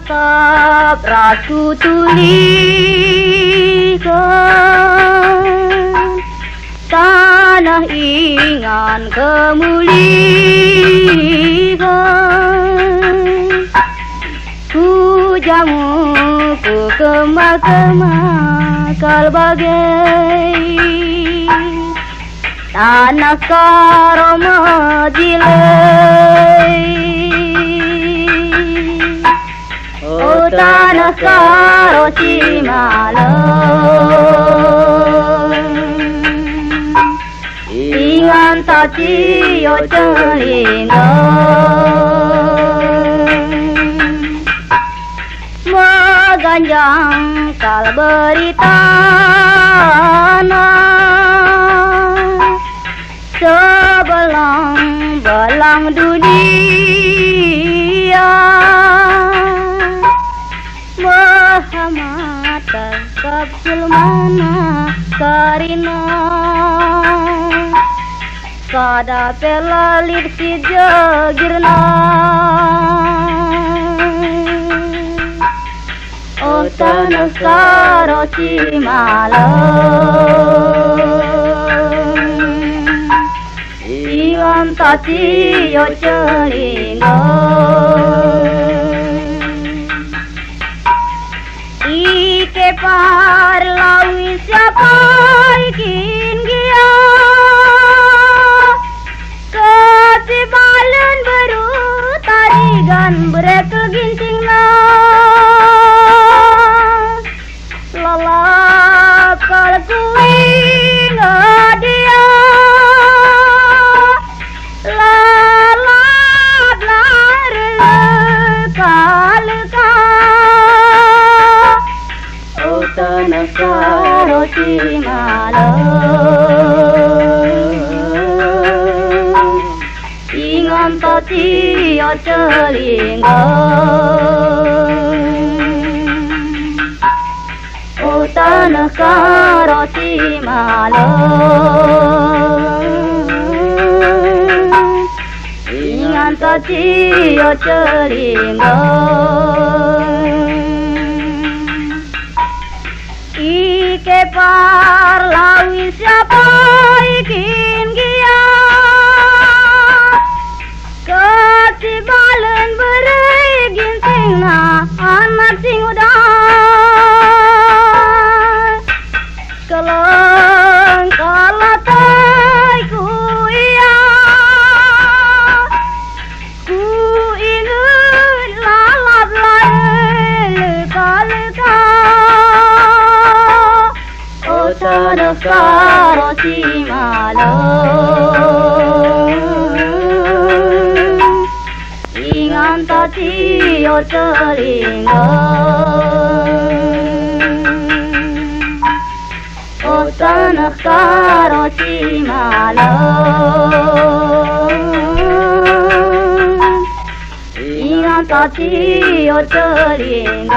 Tetap ratu tuliskan tanah ingan kemuliaan. Ku jamu ku kemak-kemakal bagai tanah karoma jilai. Oh tanah karo Cimalem, ingan tacio celingeng, meganjang kal berita sebelang-belang dunia. Muhammad kapsul mana karina kada pelalir si jagirna. Oh tanah karo Cimalem, ingan tacio celingeng. Ike parlawi siapa ikin gia ketibalan baru tarigan bereke gintingna lalap kal kuing dia lalap lare kal-kal. Oh tanah karo Cimalem, ingan tacio celingeng. Oh tanah karo Cimalem, ingan tacio celingeng. Ike parlawi siapa ikin gia ketibalan berai gintingna anak sing udah keleng kalatai ku iya ku ingin lalap lare leka-leka. Oh tanah karo Cimalem, ingan tacio celingeng. Oh tanah karo Cimalem, ingan tacio celingeng.